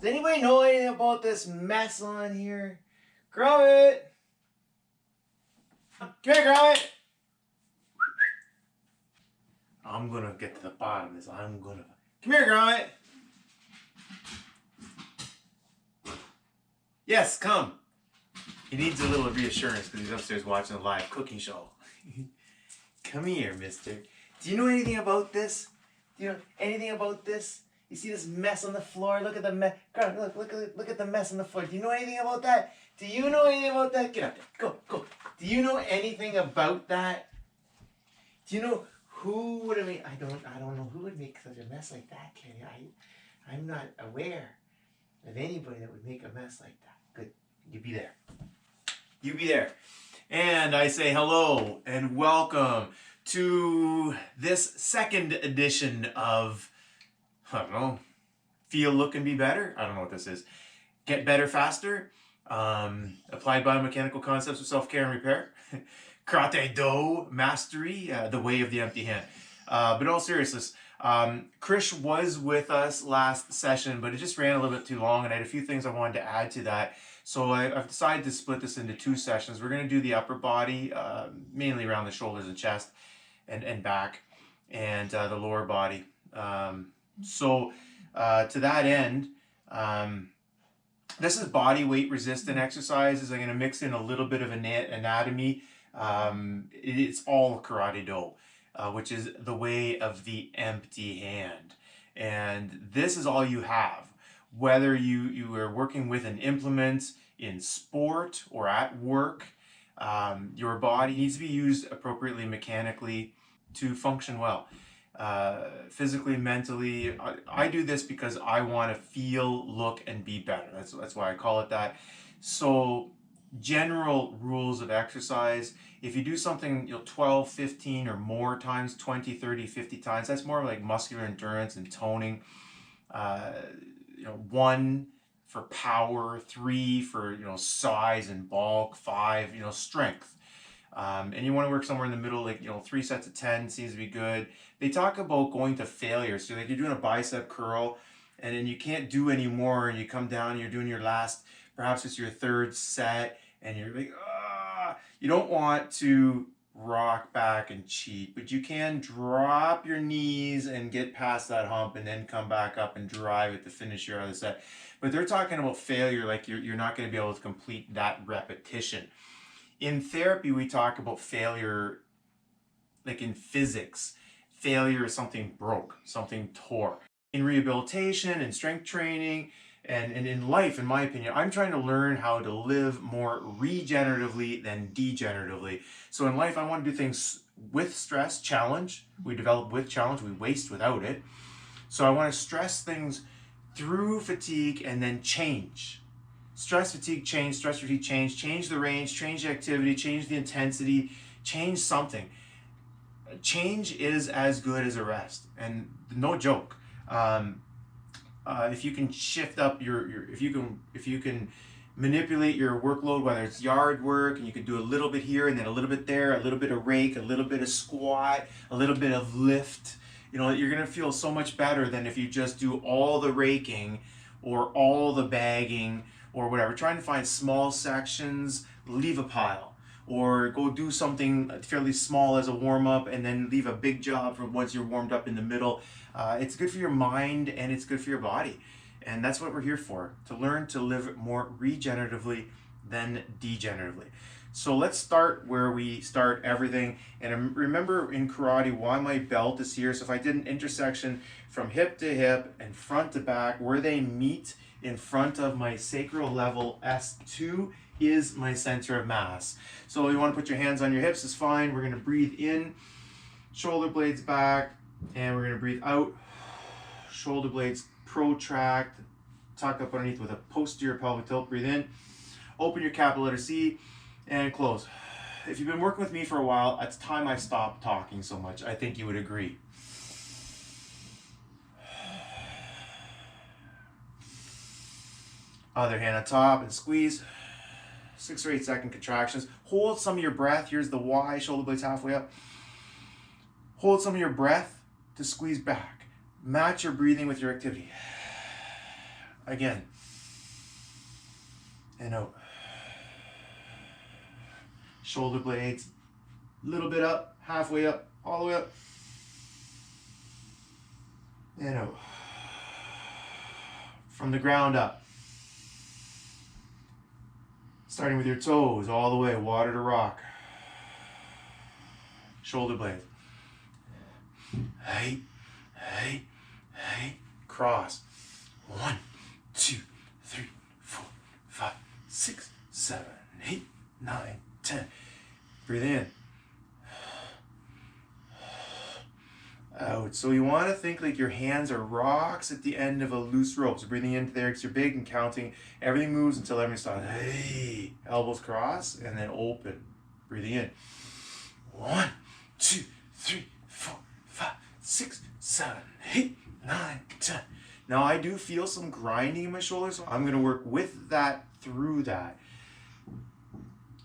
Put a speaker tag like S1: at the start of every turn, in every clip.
S1: Does anybody know anything about this mess on here? Gromit! Come here, Gromit! I'm gonna get to the bottom of this. Come here, Gromit! Yes, come. He needs a little reassurance because he's upstairs watching a live cooking show. Come here, mister. Do you know anything about this? Do you know anything about this? You see this mess on the floor? Look at the mess. Look at the mess on the floor. Do you know anything about that? Do you know anything about that? Get up there. Go. Do you know anything about that? Do you know who would have made? I don't know who would make such a mess like that, Kenny. I'm not aware of anybody that would make a mess like that. Good. You be there. You be there. And I say hello and welcome to this second edition of, I don't know, Feel, Look, and Be Better. I don't know what this is. Get Better Faster. Applied Biomechanical Concepts of Self-Care and Repair. Karate Do Mastery, The Way of the Empty Hand. But in all seriousness, Krish was with us last session, but it just ran a little bit too long, and I had a few things I wanted to add to that. So I've decided to split this into two sessions. We're going to do the upper body, mainly around the shoulders and chest and back, and the lower body. To that end, this is body weight resistant exercises. I'm going to mix in a little bit of anatomy. It's all Karate Do, which is the way of the empty hand. And this is all you have. Whether you are working with an implement in sport or at work, your body needs to be used appropriately mechanically to function well. Physically, mentally. I do this because I want to feel, look, and be better. That's why I call it that. So general rules of exercise, if you do something 12, 15 or more times, 20, 30, 50 times, that's more like muscular endurance and toning. 1 for power, 3 for size and bulk, 5 strength. And you want to work somewhere in the middle, like 3 sets of 10 seems to be good. They talk about going to failure. So like you're doing a bicep curl and then you can't do any more, and you come down and you're doing your last, perhaps it's your 3rd set, and you're like, you don't want to rock back and cheat, but you can drop your knees and get past that hump and then come back up and drive it to finish your other set. But they're talking about failure, like you're not going to be able to complete that repetition. In therapy, we talk about failure like in physics. Failure is something broke, something tore. In rehabilitation and strength training and in life, in my opinion, I'm trying to learn how to live more regeneratively than degeneratively. So in life, I want to do things with stress, challenge. We develop with challenge, we waste without it. So I want to stress things through fatigue and then change. Stress, fatigue, change, stress, fatigue, change the range, change the activity, change the intensity, change something. Change is as good as a rest, and no joke. If you can shift up if you can manipulate your workload, whether it's yard work, and you can do a little bit here and then a little bit there, a little bit of rake, a little bit of squat, a little bit of lift, you're gonna feel so much better than if you just do all the raking or all the bagging or whatever. Trying to find small sections, leave a pile, or go do something fairly small as a warm-up and then leave a big job for once you're warmed up in the middle. It's good for your mind and it's good for your body. And that's what we're here for, to learn to live more regeneratively than degeneratively. So let's start where we start everything. And remember in karate why my belt is here. So if I did an intersection from hip to hip and front to back, where they meet in front of my sacral level, S2 is my center of mass. So you want to put your hands on your hips is fine. We're going to breathe in, shoulder blades back, and we're going to breathe out, shoulder blades protract, tuck up underneath with a posterior pelvic tilt. Breathe in, open your capital letter C, and close. If you've been working with me for a while, it's time I stopped talking so much. I think you would agree. Other hand on top and squeeze. 6 or 8 second contractions. Hold some of your breath. Here's the Y, shoulder blades halfway up. Hold some of your breath to squeeze back. Match your breathing with your activity. Again. And out. Shoulder blades, a little bit up, halfway up, all the way up. And out. From the ground up. Starting with your toes all the way, water to rock. Shoulder blades. Hey, hey, hey. Cross. 1, 2, 3, 4, 5, 6, 7, 8, 9, 10. Breathe in. Out. So you want to think like your hands are rocks at the end of a loose rope. So breathing in there because you're big and counting. Everything moves until everything stops. Hey. Elbows cross and then open. Breathing in. 1, 2, 3, 4, 5, 6, 7, 8, 9, 10. Now I do feel some grinding in my shoulders, so I'm going to work with that through that.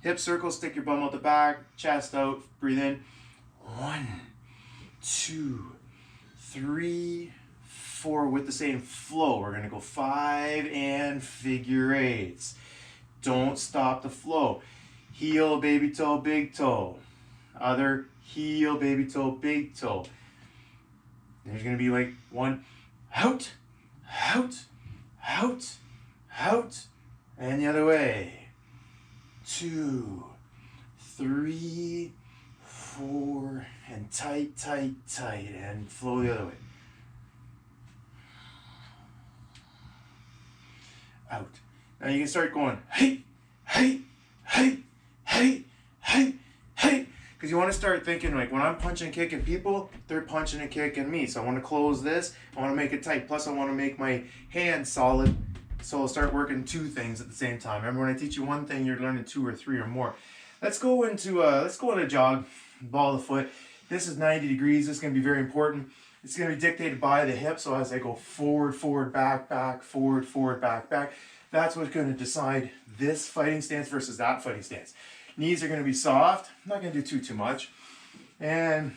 S1: Hip circle, stick your bum out the back, chest out, breathe in. 1, 2, 3, 4 with the same flow. We're going to go 5 and figure eights. Don't stop the flow. Heel, baby toe, big toe. Other heel, baby toe, big toe. There's going to be like 1, out, out, out, out, and the other way. 2, 3, 4, and tight, tight, tight, and flow the other way. Out. Now you can start going, hey, hey, hey, hey, hey, hey. Because you want to start thinking like when I'm punching and kicking people, they're punching and kicking me. So I want to close this. I want to make it tight. Plus I want to make my hands solid. So I'll start working 2 things at the same time. Remember when I teach you one thing, you're learning 2 or 3 or more. Let's go into a jog. Ball of the foot. This is 90 degrees. This is going to be very important. It's going to be dictated by the hip. So as I go forward, forward, back, back, forward, forward, back, back, that's what's going to decide this fighting stance versus that fighting stance. Knees are going to be soft. I'm not going to do too much. And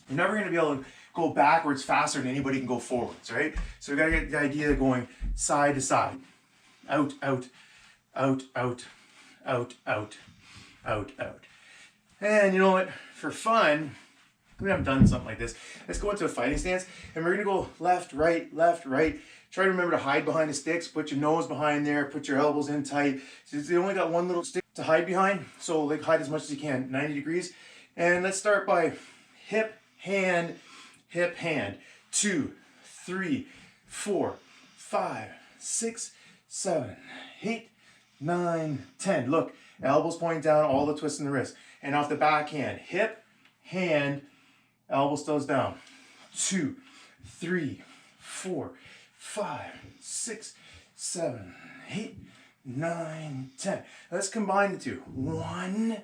S1: you're never going to be able to go backwards faster than anybody can go forwards, right? So we got to get the idea of going side to side. Out, out, out, out, out, out, out, out. And you know what? For fun, we haven't done something like this. Let's go into a fighting stance. And we're going to go left, right, left, right. Try to remember to hide behind the sticks. Put your nose behind there. Put your elbows in tight. So you only got one little stick to hide behind. So like hide as much as you can. 90 degrees. And let's start by hip, hand, hip, hand. 2, 3, 4, 5, 6, 7, 8, 9, 10. Look, elbows point down, all the twists in the wrist. And off the backhand, hip, hand, elbow goes down. 2, 3, 4, 5, 6, 7, 8, 9, 10. Let's combine the 2. 1,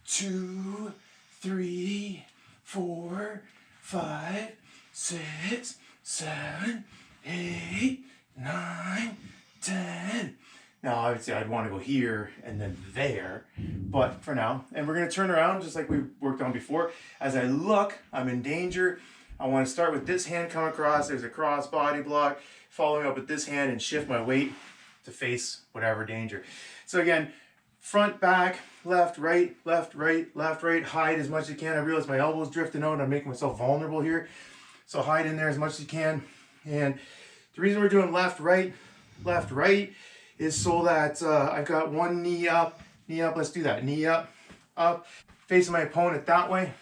S1: 2, 3, 4, 5, 6, 7, 8, 9, 10. Now, obviously, I'd want to go here and then there, but for now, and we're going to turn around just like we worked on before. As I look, I'm in danger. I want to start with this hand come across. There's a cross body block, following up with this hand and shift my weight to face whatever danger. So again, front, back, left, right, left, right, left, right. Hide as much as you can. I realize my elbow's drifting out and I'm making myself vulnerable here. So hide in there as much as you can. And the reason we're doing left, right, is so that I've got one knee up, let's do that. Knee up, facing my opponent that way.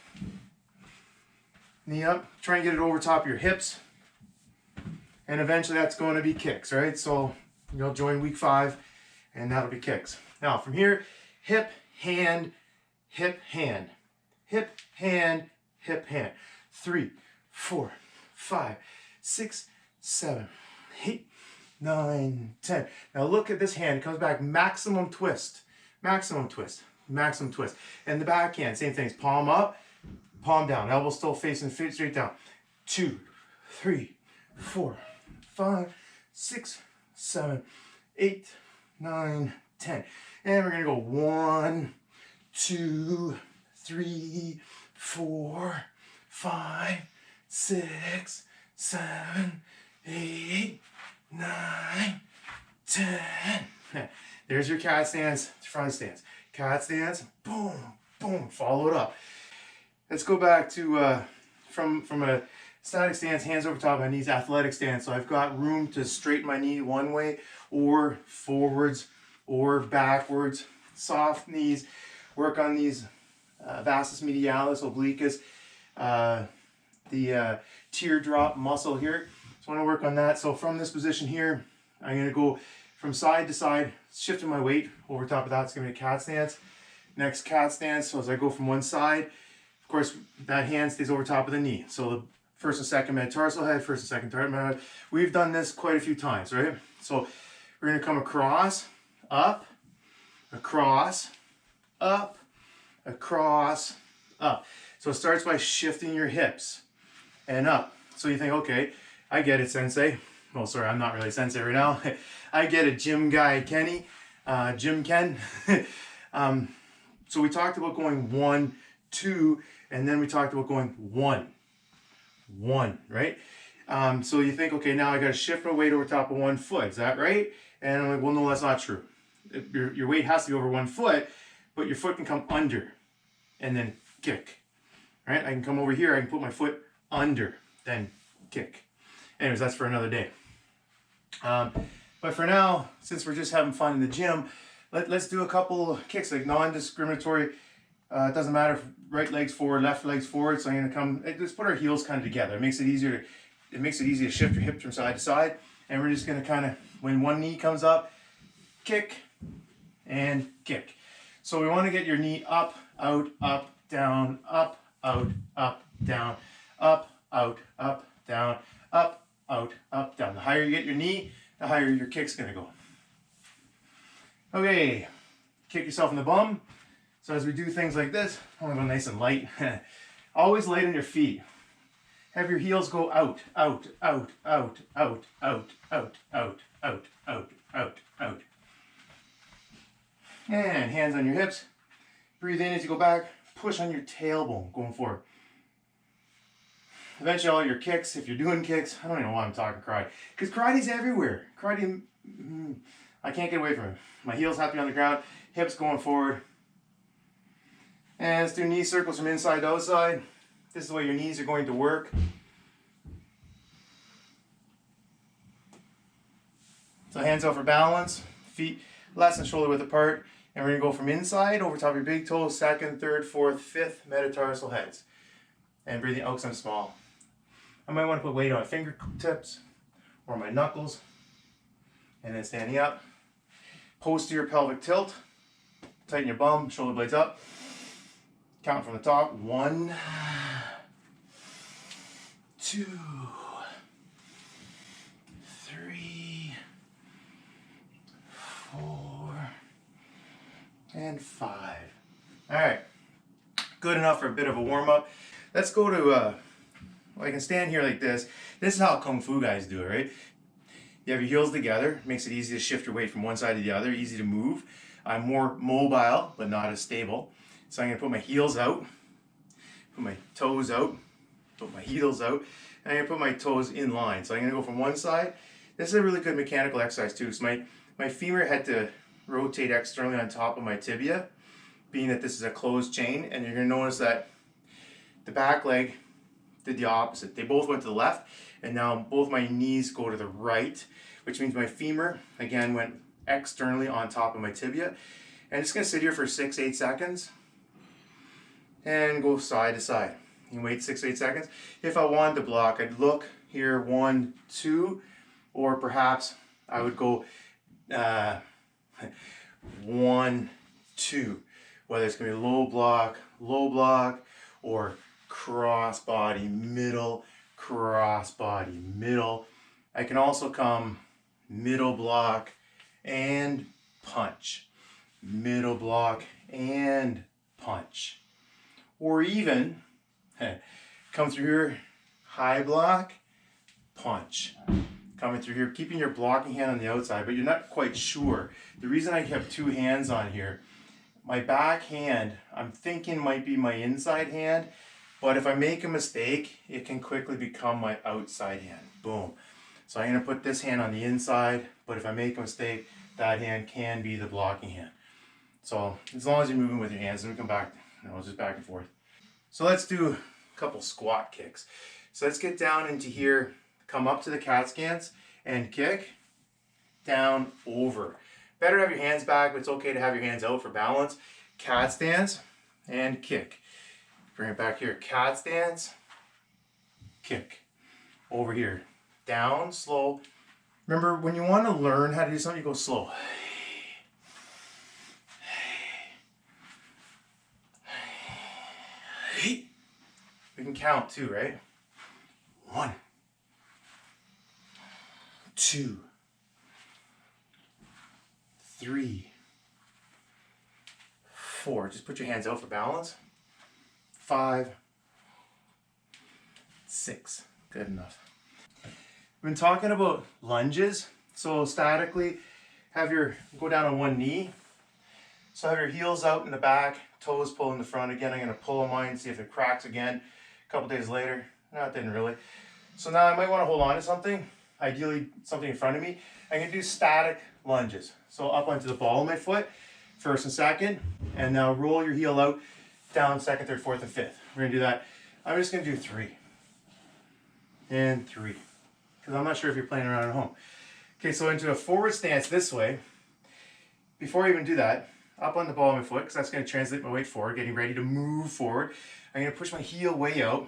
S1: Knee up, try and get it over top of your hips. And eventually that's going to be kicks, right? So you'll join week 5 and that'll be kicks. Now from here, hip, hand, hip, hand. Hip, hand, hip, hand. 3, 4, 5, 6, 7, 8, 9, 10. Now look at this hand. It comes back maximum twist. Maximum twist. Maximum twist. And the backhand, same thing. Palm up, palm down. Elbow still facing straight down. 2, 3, 4, 5, 6, 7, 8, 9, 10. And we're going to go 1, 2, 3, 4, 5, 6, 7, 8, 9, 10. There's your cat stance, front stance. Cat stance, boom, boom, follow it up. Let's go back to from a static stance, hands over top of my knees, athletic stance. So I've got room to straighten my knee one way or forwards or backwards. Soft knees, work on these vastus medialis, obliquus, the teardrop muscle here. So I want to work on that. So from this position here, I'm going to go from side to side, shifting my weight over top of that. It's going to be a cat stance. Next cat stance. So as I go from one side, of course, that hand stays over top of the knee. So the first and second metatarsal head, first and second metatarsal head. We've done this quite a few times, right? So we're going to come across, up, across, up, across, up. So it starts by shifting your hips and up. So you think, okay, I get it, sensei. Well, sorry, I'm not really sensei right now. I get it, gym guy Kenny, Jim Ken. So we talked about going 1, 2, and then we talked about going 1, right? So you think, okay, now I got to shift my weight over top of one foot. Is that right? And I'm like, well, no, that's not true. Your weight has to be over 1 foot, but your foot can come under and then kick, right? I can come over here, I can put my foot under, then kick. Anyways, that's for another day. But for now, since we're just having fun in the gym, let's do a couple kicks, like non-discriminatory. It doesn't matter if right leg's forward, left leg's forward. So I'm gonna come, let's put our heels kind of together. It makes it easier to shift your hips from side to side. And we're just gonna kind of, when one knee comes up, kick and kick. So we want to get your knee up, out, up, down, up, out, down, up, out, down, up, out, down. The higher you get your knee, the higher your kick's gonna go. Okay, kick yourself in the bum. So as we do things like this, I'm gonna go nice and light. Always light on your feet. Have your heels go out, out, out, out, out, out, out, out, out, out, out, out. And hands on your hips. Breathe in as you go back. Push on your tailbone going forward. Eventually all your kicks, if you're doing kicks, I don't even know why I'm talking karate. Because karate's everywhere. Karate, I can't get away from it. My heels have to be on the ground, hips going forward. And let's do knee circles from inside to outside. This is the way your knees are going to work. So hands out for balance, feet less than shoulder width apart. And we're going to go from inside over top of your big toes, second, third, fourth, fifth metatarsal heads. And breathing out because I'm small. I might want to put weight on my fingertips or my knuckles. And then standing up. Posterior pelvic tilt. Tighten your bum, shoulder blades up. Count from the top. 1, 2, 3, 4, and 5. All right, good enough for a bit of a warm-up. Let's go to, well, I can stand here like this. This is how Kung Fu guys do it, right? You have your heels together, makes it easy to shift your weight from one side to the other, easy to move. I'm more mobile, but not as stable. So I'm gonna put my heels out, put my toes out, put my heels out, and I'm gonna put my toes in line. So I'm gonna go from one side. This is a really good mechanical exercise too. So my femur had to rotate externally on top of my tibia, being that this is a closed chain, and you're gonna notice that the back leg did the opposite. They both went to the left, and now both my knees go to the right, which means my femur, again, went externally on top of my tibia. And it's gonna sit here for 6-8 seconds, and go side to side. You can wait 6-8 seconds. If I wanted to block, I'd look here, 1, 2, or perhaps I would go 1, 2, whether it's gonna be low block, or cross body, middle, cross body, middle. I can also come middle block and punch, middle block and punch. Or even come through here, high block, punch. Coming through here, keeping your blocking hand on the outside, but you're not quite sure. The reason I have two hands on here, my back hand, I'm thinking might be my inside hand, but if I make a mistake, it can quickly become my outside hand. Boom. So I'm going to put this hand on the inside, but if I make a mistake, that hand can be the blocking hand. So as long as you're moving with your hands, and we come back, just back and forth. So let's do a couple squat kicks. So let's get down into here, come up to the cat stance and kick, down, over. Better to have your hands back, but it's okay to have your hands out for balance. Cat stance and kick. Bring it back here, cat stance, kick. Over here, down, slow. Remember, when you want to learn how to do something, you go slow. We can count too, right? 1, 2, 3, 4. Just put your hands out for balance. 5, 6. Good enough. We've been talking about lunges. So statically, go down on one knee. So have your heels out in the back, toes pull in the front. Again, I'm going to pull on mine, see if it cracks again. A couple days later, no, it didn't really. So now I might want to hold on to something, ideally something in front of me. I'm going to do static lunges. So up onto the ball of my foot, first and second, and now roll your heel out, down second, third, fourth, and fifth. We're going to do that. I'm just going to do 3 and 3, because I'm not sure if you're playing around at home. Okay, so into a forward stance this way. Before I even do that, up on the ball of my foot, because that's going to translate my weight forward, getting ready to move forward. I'm going to push my heel way out,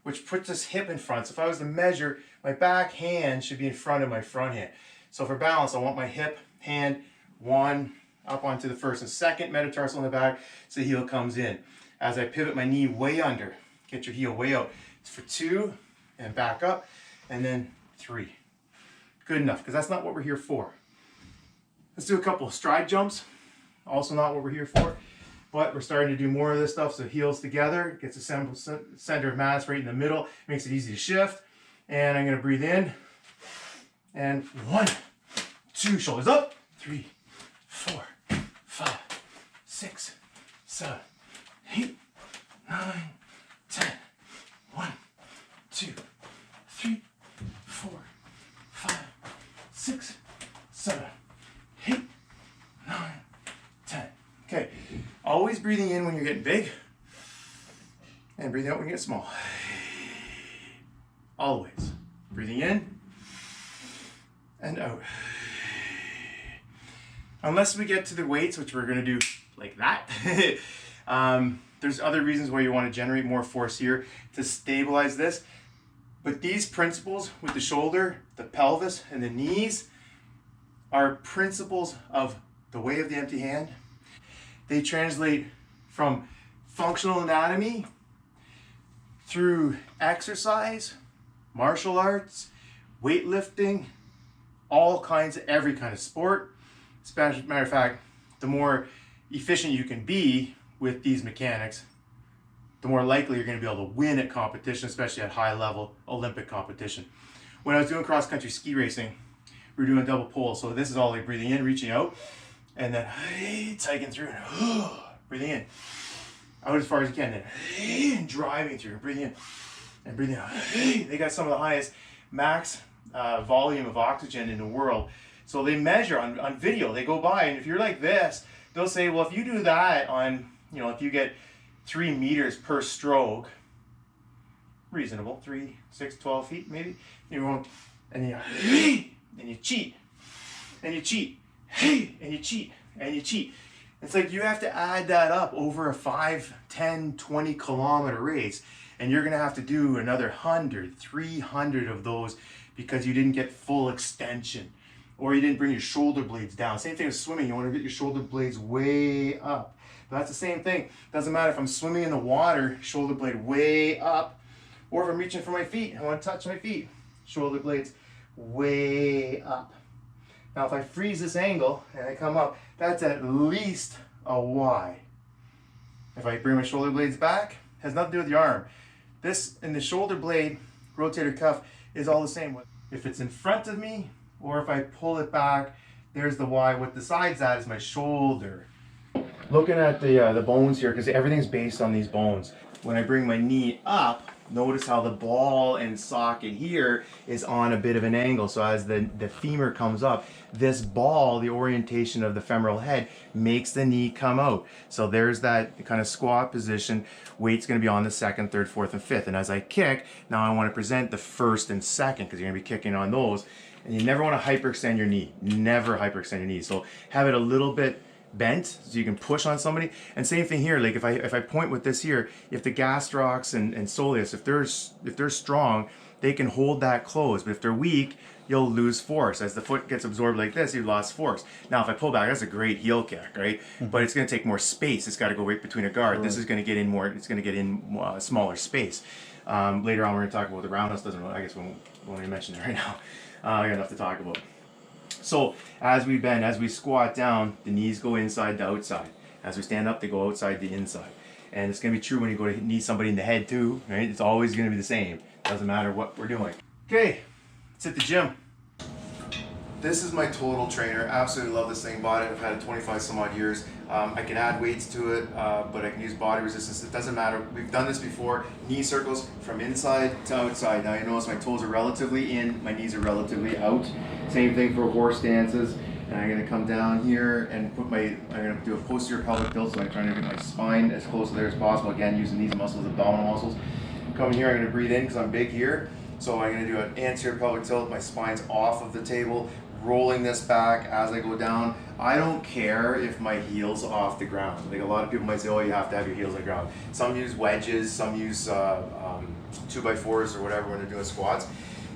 S1: which puts this hip in front. So if I was to measure, my back hand should be in front of my front hand. So for balance, I want my hip, hand, 1, up onto the first and second metatarsal in the back, so the heel comes in. As I pivot my knee way under, get your heel way out. It's for 2, and back up, and then 3. Good enough, because that's not what we're here for. Let's do a couple of stride jumps. Also not what we're here for, but we're starting to do more of this stuff. So heels together, gets a center of mass right in the middle, makes it easy to shift. And I'm going to breathe in, and 1, 2, shoulders up, 3, 4, 5, 6, 7, 8, 9, 10. 1, 2, 3, 4, 5, 6, 7, 8, 9, 10. Okay, always breathing in when you're getting big, and breathing out when you get small. Always. Breathing in, and out. Unless we get to the weights, which we're going to do like that. There's other reasons why you want to generate more force here to stabilize this. But these principles with the shoulder, the pelvis, and the knees are principles of the way of the empty hand. They translate from functional anatomy through exercise, martial arts, weightlifting, all kinds of, every kind of sport. As a matter of fact, the more efficient you can be with these mechanics, the more likely you're going to be able to win at competition, especially at high level Olympic competition. When I was doing cross country ski racing, we were doing a double pull. So this is all like breathing in, reaching out, and then taking through, and breathing in, out as far as you can, then driving through, breathing in, and breathing out. They got some of the highest max volume of oxygen in the world. So they measure on video, they go by, and if you're like this, they'll say, well, if you do that on, if you get 3 meters per stroke, reasonable, 3, 6, 12 feet maybe, you won't, and you cheat, and you cheat, and you cheat, and you cheat. It's like you have to add that up over a 5, 10, 20 kilometer race, and you're gonna have to do another 100, 300 of those because you didn't get full extension, or you didn't bring your shoulder blades down. Same thing with swimming, you wanna get your shoulder blades way up. But that's the same thing. Doesn't matter if I'm swimming in the water, shoulder blade way up, or if I'm reaching for my feet, I want to touch my feet, shoulder blades way up. Now if I freeze this angle and I come up, that's at least a Y. If I bring my shoulder blades back, has nothing to do with the arm. This in the shoulder blade rotator cuff is all the same. If it's in front of me, or if I pull it back, there's the Y. What decides that is my shoulder. Looking at the bones here, because everything's based on these bones. When I bring my knee up, notice how the ball and socket here is on a bit of an angle. So as the femur comes up, this ball, the orientation of the femoral head, makes the knee come out. So there's that kind of squat position. Weight's going to be on the second, third, fourth, and fifth. And as I kick, now I want to present the first and second because you're going to be kicking on those. And you never want to hyperextend your knee. Never hyperextend your knee. So have it a little bit bent so you can push on somebody. And same thing here, like if I point with this here, if the gastrocs and soleus, if they're strong, they can hold that closed. But if they're weak, you'll lose force. As the foot gets absorbed like this, you've lost force. Now if I pull back, that's a great heel kick, right? But it's going to take more space. It's got to go right between a guard. This is going to get in more, it's going to get in smaller space. Later on we're going to talk about the roundhouse. I guess we won't even mention it right now. I got enough to talk about. So as we bend, as we squat down, the knees go inside to outside. As we stand up, they go outside to inside. And it's going to be true when you go to knee somebody in the head too, right? It's always going to be the same. Doesn't matter what we're doing. Okay, let's hit the gym. This is my total trainer. Absolutely love this thing. Bought it. I've had it 25 some odd years. I can add weights to it, but I can use body resistance. It doesn't matter. We've done this before. Knee circles from inside to outside. Now you notice my toes are relatively in, my knees are relatively out. Same thing for horse stances. And I'm going to come down here and put I'm going to do a posterior pelvic tilt, so I'm trying to get my spine as close to there as possible. Again, using these muscles, abdominal muscles. Coming here, I'm going to breathe in because I'm big here. So I'm going to do an anterior pelvic tilt. My spine's off of the table, rolling this back as I go down. I don't care if my heel's off the ground. Like a lot of people might say, oh, you have to have your heels on the ground. Some use wedges, some use 2x4s or whatever when they're doing squats.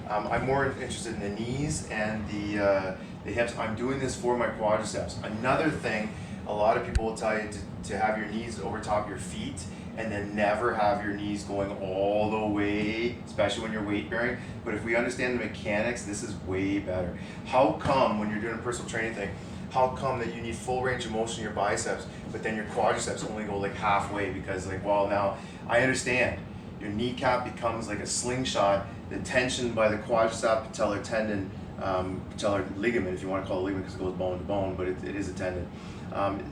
S1: I'm more interested in the knees and the hips. I'm doing this for my quadriceps. Another thing, a lot of people will tell you to have your knees over top your feet and then never have your knees going all the way, especially when you're weight bearing. But if we understand the mechanics, this is way better. How come when you're doing a personal training thing, how come that you need full range of motion in your biceps, but then your quadriceps only go like halfway? Because like, well, now I understand. Your kneecap becomes like a slingshot. The tension by the quadricep patellar tendon, patellar ligament, if you want to call it ligament because it goes bone to bone, but it is a tendon.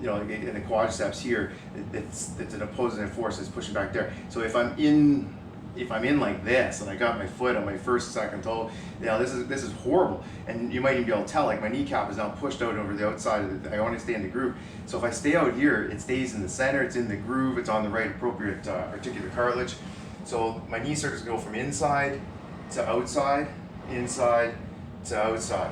S1: You know, in the quadriceps here, it's an opposing force that's pushing back there. So if I'm in like this and I got my foot on my first, second toe, you know, this is horrible. And you might even be able to tell, like my kneecap is now pushed out over the outside of I want to stay in the groove. So if I stay out here, it stays in the center, it's in the groove, it's on the right appropriate articular cartilage. So my knee circles go from inside to outside, inside to outside.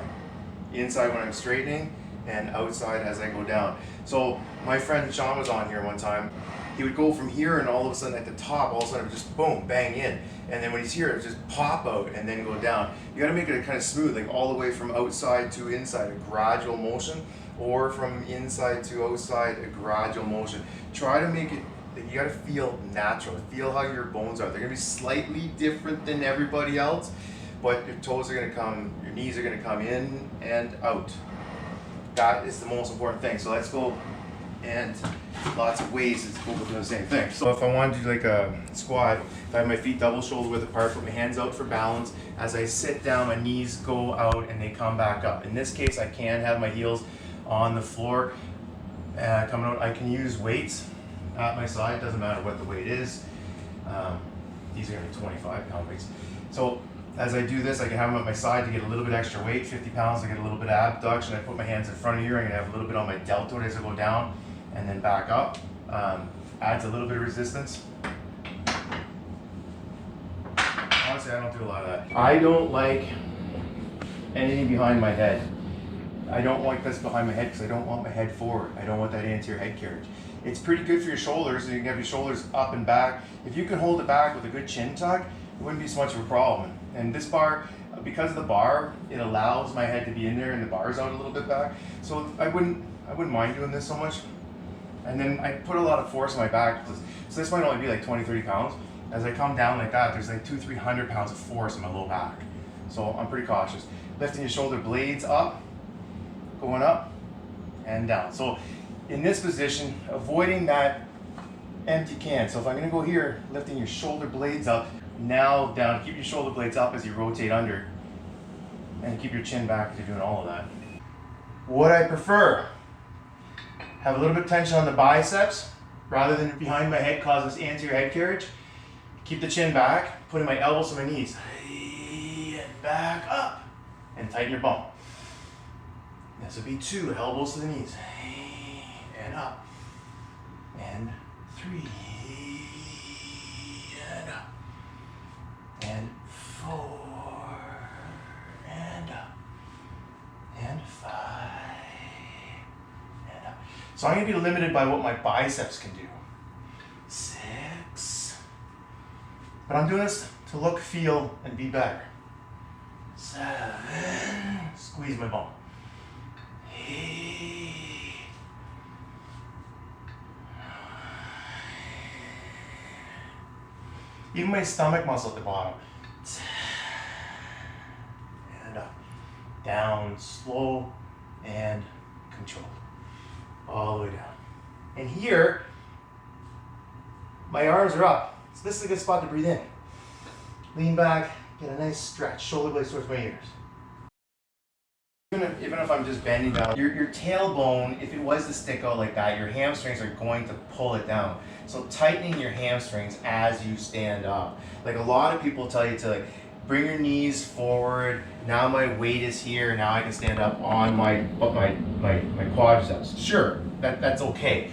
S1: Inside when I'm straightening, and outside as I go down. So my friend Sean was on here one time. He would go from here and all of a sudden at the top, all of a sudden it would just boom, bang in. And then when he's here, it would just pop out and then go down. You gotta make it kind of smooth, like all the way from outside to inside, a gradual motion, or from inside to outside, a gradual motion. Try to make it, you gotta feel natural, feel how your bones are. They're gonna be slightly different than everybody else, but your toes are gonna come, your knees are gonna come in and out. That is the most important thing. So let's go, and lots of ways to go do the same thing. So if I want to do like a squat, if I have my feet double shoulder width apart, put my hands out for balance. As I sit down, my knees go out and they come back up. In this case, I can have my heels on the floor coming out. I can use weights at my side, doesn't matter what the weight is. These are gonna be 25-pound weights. So as I do this, I can have them at my side to get a little bit extra weight, 50 pounds to get a little bit of abduction. I put my hands in front of here, I'm gonna have a little bit on my deltoid as I go down and then back up. Adds a little bit of resistance. Honestly, I don't do a lot of that. I don't like anything behind my head. I don't like this behind my head because I don't want my head forward. I don't want that anterior head carriage. It's pretty good for your shoulders, so you can have your shoulders up and back. If you can hold it back with a good chin tuck, it wouldn't be so much of a problem. And this bar, because of the bar, it allows my head to be in there and the bar's out a little bit back. So I wouldn't mind doing this so much. And then I put a lot of force on my back. So this might only be like 20, 30 pounds. As I come down like that, there's like 200-300 pounds of force in my low back. So I'm pretty cautious. Lifting your shoulder blades up, going up and down. So in this position, avoiding that empty can. So if I'm gonna go here, lifting your shoulder blades up, now down, keep your shoulder blades up as you rotate under, and keep your chin back as you're doing all of that. What I prefer, have a little bit of tension on the biceps, rather than behind my head causes anterior head carriage. Keep the chin back, putting my elbows to my knees. And back up. And tighten your bum. This would be 2, elbows to the knees. And up. And 3. And up. And 4. And up. And 5. And up. So I'm going to be limited by what my biceps can do. 6. But I'm doing this to look, feel, and be better. 7. Squeeze my bum. 8. Even my stomach muscle at the bottom. 10. And up. Down, slow, and controlled. All the way down. And here, my arms are up. So this is a good spot to breathe in. Lean back, get a nice stretch. Shoulder blades towards my ears. Even if I'm just bending down, your tailbone, if it was to stick out like that, your hamstrings are going to pull it down. So tightening your hamstrings as you stand up. Like a lot of people tell you to like, bring your knees forward. Now my weight is here. Now I can stand up on my quadriceps. Sure, that's okay.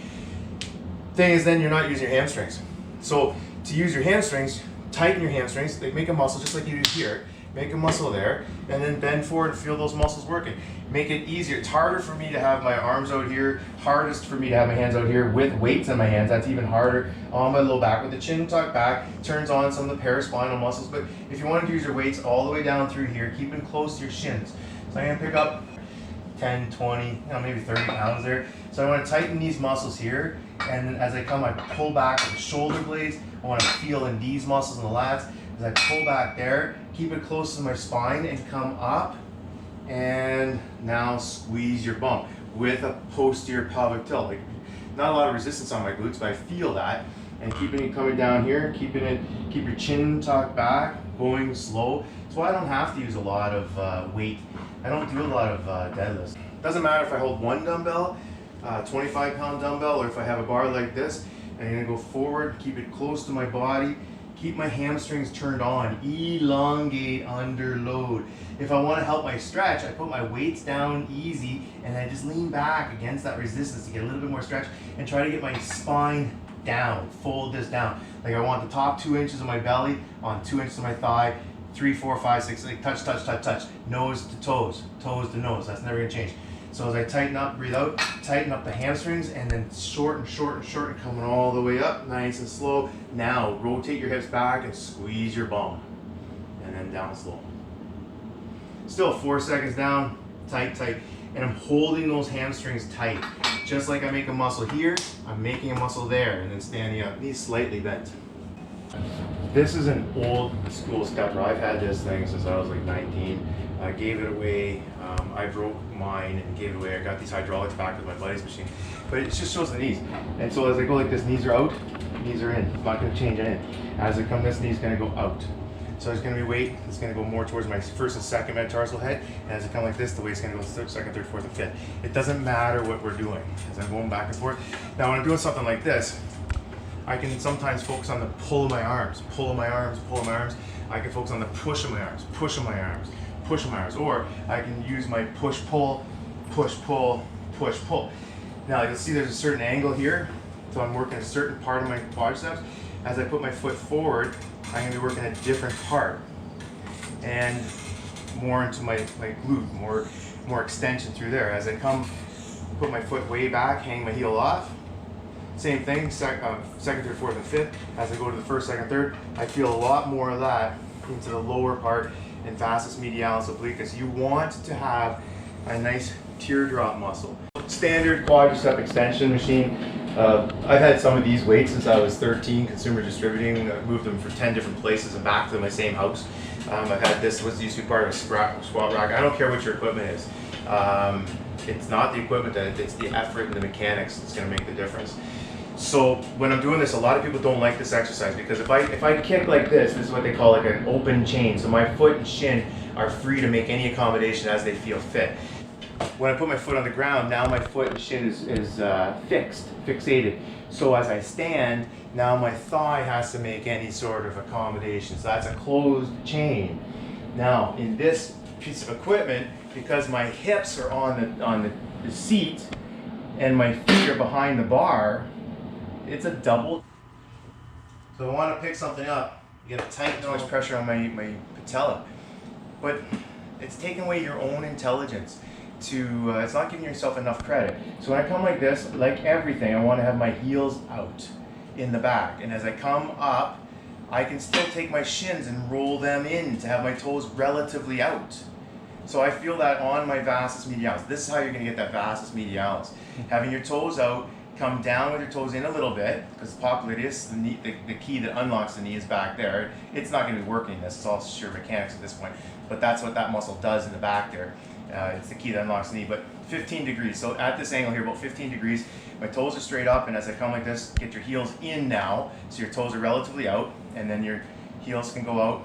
S1: Thing is, then you're not using your hamstrings. So to use your hamstrings, tighten your hamstrings. They make a muscle just like you do here. Make a muscle there, and then bend forward and feel those muscles working. Make it easier. It's harder for me to have my arms out here, hardest for me to have my hands out here with weights in my hands. That's even harder on my low back. With the chin tucked back, turns on some of the paraspinal muscles. But if you want to use your weights all the way down through here, keep them close to your shins. So I'm going to pick up 10, 20, maybe 30 pounds there. So I want to tighten these muscles here, and then as I come, I pull back with the shoulder blades. I want to feel in these muscles in the lats. As I pull back there, keep it close to my spine and come up, and now squeeze your bum with a posterior pelvic tilt. Like, not a lot of resistance on my glutes, but I feel that. And keeping it coming down here, keep your chin tucked back, going slow. So I don't have to use a lot of weight. I don't do a lot of deadlifts. Doesn't matter if I hold one dumbbell, 25-pound dumbbell, or if I have a bar like this, and I'm gonna go forward, keep it close to my body, keep my hamstrings turned on, elongate under load. If I want to help my stretch, I put my weights down easy, and I just lean back against that resistance to get a little bit more stretch, and try to get my spine down, fold this down. Like I want the top 2 inches of my belly on 2 inches of my thigh, 3, 4, 5, 6, like touch, touch, touch, touch, nose to toes, toes to nose. That's never gonna change. So as I tighten up, breathe out, tighten up the hamstrings, and then shorten, shorten, shorten, coming all the way up, nice and slow. Now rotate your hips back and squeeze your bum, and then down slow. Still 4 seconds down, tight, tight, and I'm holding those hamstrings tight. Just like I make a muscle here, I'm making a muscle there, and then standing up, knees slightly bent. This is an old school stepper. I've had this thing since I was like 19. I gave it away. I broke mine and gave it away. I got these hydraulics back with my buddy's machine. But it just shows the knees. And so as I go like this, knees are out, knees are in. I'm not gonna change it in. As I come, this knee's gonna go out. So there's gonna be weight, it's gonna go more towards my first and second metatarsal head. And as I come like this, the weight's gonna go third, second, third, fourth, and fifth. It doesn't matter what we're doing as I'm going back and forth. Now when I'm doing something like this, I can sometimes focus on the pull of my arms, pull of my arms, pull of my arms. I can focus on the push of my arms, push of my arms, push of my arms. Or I can use my push, pull, push, pull, push, pull. Now you'll see there's a certain angle here. So I'm working a certain part of my quadriceps. As I put my foot forward, I'm gonna be working a different part. And more into my glute, more extension through there. As I come, put my foot way back, hang my heel off. Same thing, second, third, fourth, and fifth. As I go to the first, second, third, I feel a lot more of that into the lower part and vastus medialis obliquus. You want to have a nice teardrop muscle. Standard quadricep extension machine. I've had some of these weights since I was 13, consumer distributing. I've moved them from 10 different places and back to my same house. I've had this, was used to be part of a squat rack. I don't care what your equipment is. It's not the equipment, it's the effort and the mechanics that's gonna make the difference. So when I'm doing this, a lot of people don't like this exercise because if I kick like this is what they call like an open chain. So my foot and shin are free to make any accommodation as they feel fit. when I put my foot on the ground, now my foot and shin is fixated. So as I stand, now my thigh has to make any sort of accommodation. So that's a closed chain. Now in this piece of equipment, because my hips are on the seat and my feet are behind the bar, it's a double. So I want to pick something up, you get a tight nose pressure on my patella. But it's taking away your own intelligence. It's not giving yourself enough credit. So when I come like this, like everything, I want to have my heels out in the back. And as I come up, I can still take my shins and roll them in to have my toes relatively out. So I feel that on my vastus medialis. This is how you're going to get that vastus medialis. Having your toes out, come down with your toes in a little bit, because popliteus, the key that unlocks the knee, is back there. It's not going to be working this. It's all sheer mechanics at this point. But that's what that muscle does in the back there. It's the key that unlocks the knee. But 15 degrees. So at this angle here, about 15 degrees, my toes are straight up, and as I come like this, get your heels in now, so your toes are relatively out, and then your heels can go out.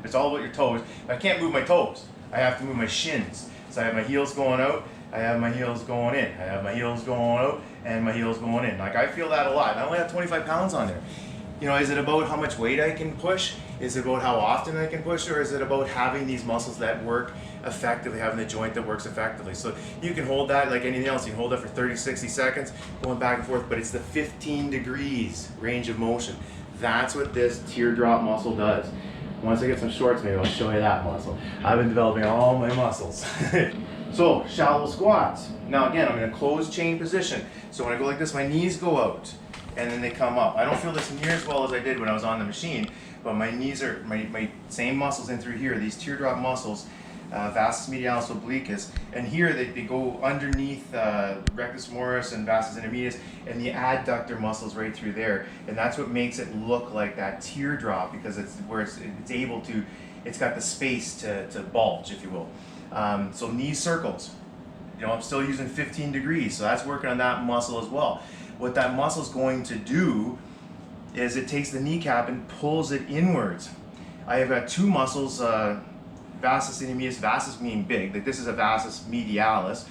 S1: It's all about your toes. But I can't move my toes. I have to move my shins. So I have my heels going out, I have my heels going in, I have my heels going out, and my heels going in. Like, I feel that a lot. I only have 25 pounds on there. You know, is it about how much weight I can push? Is it about how often I can push? Or is it about having these muscles that work effectively, having the joint that works effectively? So you can hold that like anything else. You can hold that for 30, 60 seconds, going back and forth, but it's the 15 degrees range of motion. That's what this teardrop muscle does. Once I get some shorts, maybe I'll show you that muscle. I've been developing all my muscles. So, shallow squats. Now again, I'm in a closed chain position. So when I go like this, my knees go out and then they come up. I don't feel this near as well as I did when I was on the machine, but my knees are, my same muscles in through here, these teardrop muscles, vastus medialis obliquus, and here they go underneath rectus femoris and vastus intermedius, and the adductor muscles right through there, and that's what makes it look like that teardrop, because it's where it's able to, it's got the space to bulge, if you will. So knee circles, you know, I'm still using 15 degrees, so that's working on that muscle as well. What that muscle is going to do is it takes the kneecap and pulls it inwards. I have got two muscles, vastus intermedius, vastus meaning big, like this is a vastus medialis,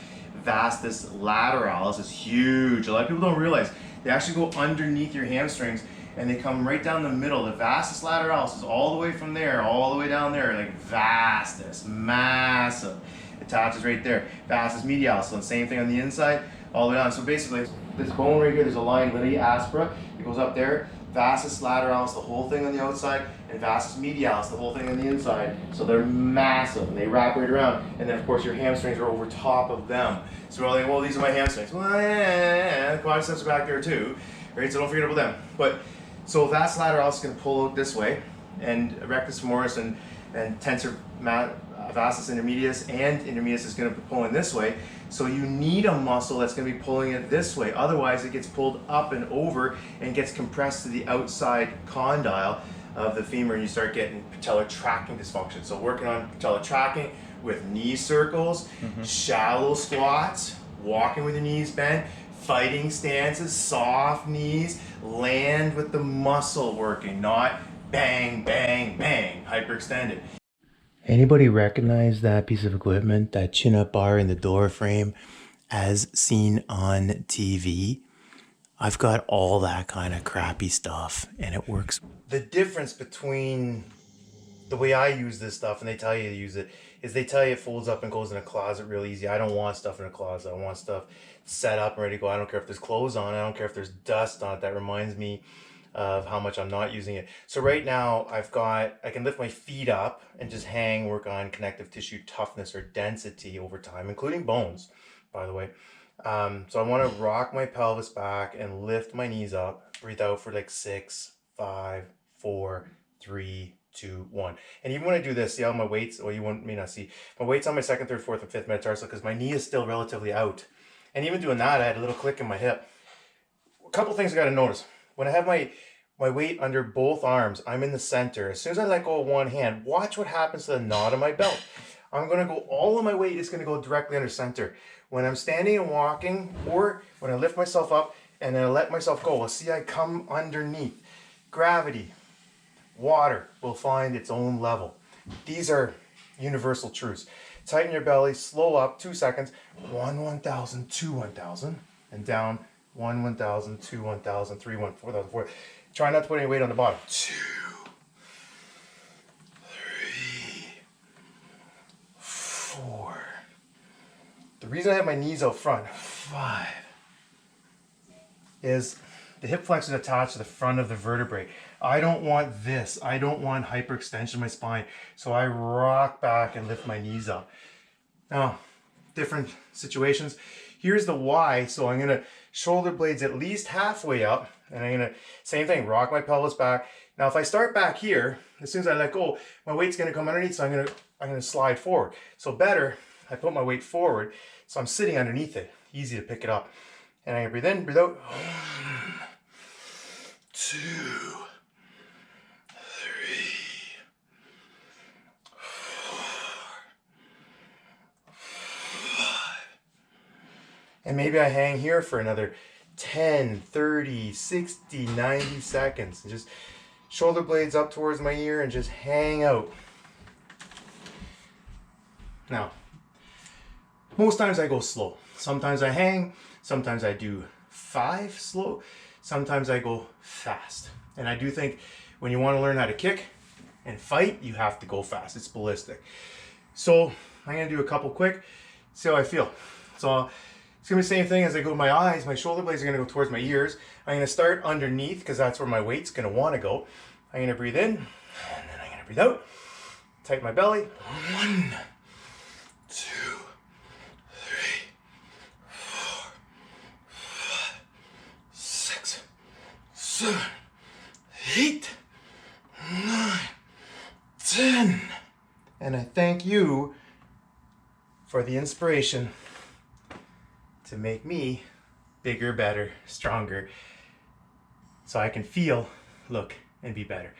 S1: vastus lateralis is huge. A lot of people don't realize they actually go underneath your hamstrings and they come right down the middle. The vastus lateralis is all the way from there, all the way down there, like vastus, massive. It attaches right there. Vastus medialis, so the same thing on the inside, all the way down. So basically, this bone right here, there's a line, linea aspera, it goes up there. Vastus lateralis, the whole thing on the outside, and vastus medialis, the whole thing on the inside. So they're massive, and they wrap right around. And then, of course, your hamstrings are over top of them. So we're like, well, these are my hamstrings. Well, yeah, the quadriceps are back there too, right? So don't forget about them. But so vastus lateralis is going to pull out this way, and rectus femoris and tensor vastus intermedius and intermedius is going to be pulling this way. So you need a muscle that's going to be pulling it this way. Otherwise, it gets pulled up and over and gets compressed to the outside condyle of the femur, and you start getting patellar tracking dysfunction. So working on patellar tracking with knee circles, shallow squats, walking with your knees bent, fighting stances, soft knees, land with the muscle working, not bang, bang, bang, hyperextended. Anybody recognize that piece of equipment, that chin-up bar in the door frame, as seen on TV? I've got all that kind of crappy stuff, and it works. The difference between the way I use this stuff and they tell you to use it is they tell you it folds up and goes in a closet real easy. I don't want stuff in a closet. I want stuff set up and ready to go. I don't care if there's clothes on it. I don't care if there's dust on it. That reminds me of how much I'm not using it. So right now I can lift my feet up and just hang, work on connective tissue toughness or density over time, including bones, by the way. So I want to rock my pelvis back and lift my knees up, breathe out for like 6, 5, 4, 3, 2, 1. And even when I do this, see how my weights, or you may not see, my weight's on my 2nd, 3rd, 4th, and 5th metatarsal because my knee is still relatively out. And even doing that, I had a little click in my hip. A couple things I got to notice. When I have my weight under both arms, I'm in the center. As soon as I let go of one hand, watch what happens to the knot of my belt. I'm going to go, all of my weight is going to go directly under center. When I'm standing and walking, or when I lift myself up and then I let myself go, well, see, I come underneath. Gravity, water will find its own level. These are universal truths.
S2: tighten your belly, slow up, 2 seconds, 1, 1,000, 2, 1,000, and down, 1, 1,000, 2, 1,000, 3, 1, 4,000, 4. Try not to put any weight on the bottom. 2, 3, 4. The reason I have my knees out front, 5, is the hip flexor is attached to the front of the vertebrae. I don't want this. I don't want hyperextension of my spine. So I rock back and lift my knees up. Now, different situations. Here's the why. So I'm gonna shoulder blades at least halfway up, and I'm gonna, same thing, rock my pelvis back. Now, if I start back here, as soon as I let go, my weight's gonna come underneath, so I'm gonna slide forward. So better, I put my weight forward, so I'm sitting underneath it. Easy to pick it up. And I'm gonna breathe in, breathe out. 1, 2, 3, 4, 5. And maybe I hang here for another 10, 30, 60, 90 seconds. And just shoulder blades up towards my ear and just hang out. Now, most times I go slow. Sometimes I hang, sometimes I do 5 slow, sometimes I go fast. And I do think when you want to learn how to kick and fight, you have to go fast. It's ballistic. So I'm gonna do a couple quick, see how I feel. So it's gonna be the same thing as I go to my eyes. My shoulder blades are gonna go towards my ears. I'm gonna start underneath because that's where my weight's gonna wanna go. I'm gonna breathe in, and then I'm gonna breathe out. Tighten my belly. 1, 2, 3, 4, 5, 6, 7, 8, 9, 10. And I thank you for the inspiration to make me bigger, better, stronger, so I can feel, look, and be better.